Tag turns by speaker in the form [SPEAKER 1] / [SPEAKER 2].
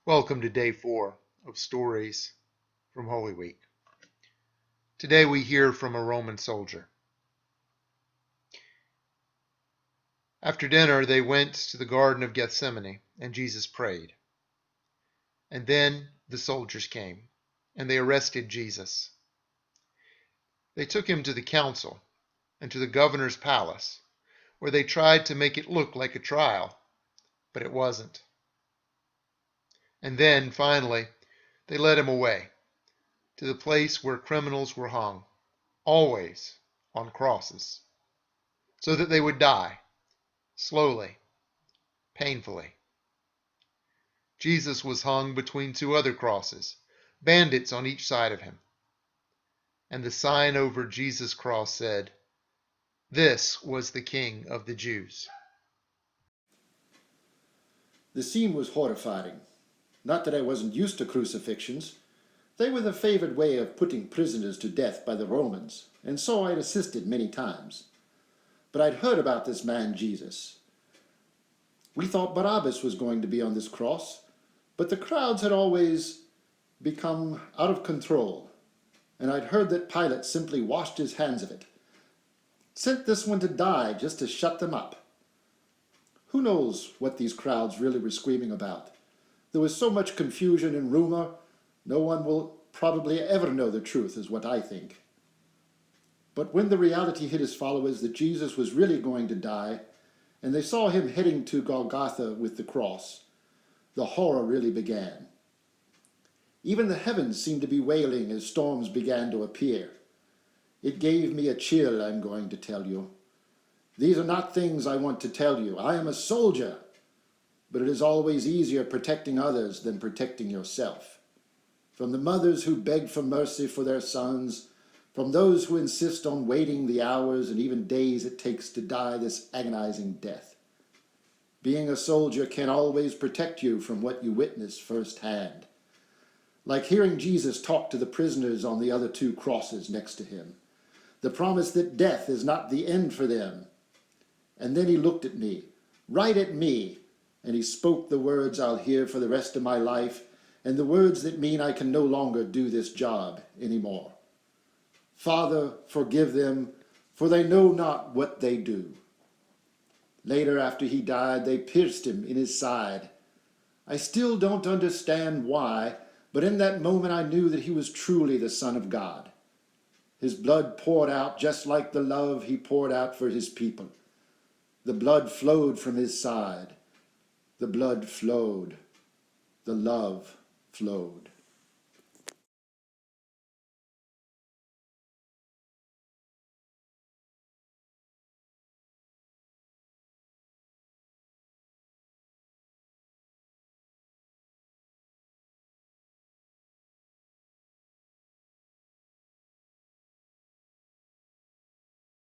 [SPEAKER 1] Welcome to day 4 of Stories from Holy Week. Today we hear from a Roman soldier. After dinner, they went to the Garden of Gethsemane, and Jesus prayed. And then the soldiers came, and they arrested Jesus. They took him to the council and to the governor's palace, where they tried to make it look like a trial, but it wasn't. And then, finally, they led him away to the place where criminals were hung, always on crosses, so that they would die, slowly, painfully. Jesus was hung between 2 other crosses, bandits on each side of him. And the sign over Jesus' cross said, "This was the King of the Jews."
[SPEAKER 2] The scene was horrifying. Not that I wasn't used to crucifixions. They were the favored way of putting prisoners to death by the Romans, and so I'd assisted many times. But I'd heard about this man Jesus. We thought Barabbas was going to be on this cross, but the crowds had always become out of control, and I'd heard that Pilate simply washed his hands of it, sent this one to die just to shut them up. Who knows what these crowds really were screaming about? There was so much confusion and rumor, no one will probably ever know the truth, is what I think. But when the reality hit his followers that Jesus was really going to die, and they saw him heading to Golgotha with the cross, the horror really began. Even the heavens seemed to be wailing as storms began to appear. It gave me a chill, I'm going to tell you. These are not things I want to tell you. I am a soldier, but it is always easier protecting others than protecting yourself. From the mothers who beg for mercy for their sons, from those who insist on waiting the hours and even days it takes to die this agonizing death. Being a soldier can always protect you from what you witness firsthand. Like hearing Jesus talk to the prisoners on the other 2 crosses next to him. The promise that death is not the end for them. And then he looked at me, right at me, and he spoke the words I'll hear for the rest of my life, and the words that mean I can no longer do this job anymore. Father, forgive them, for they know not what they do. Later, after he died, they pierced him in his side. I still don't understand why, but in that moment I knew that he was truly the Son of God. His blood poured out just like the love he poured out for his people. The blood flowed from his side. The blood flowed. The love flowed.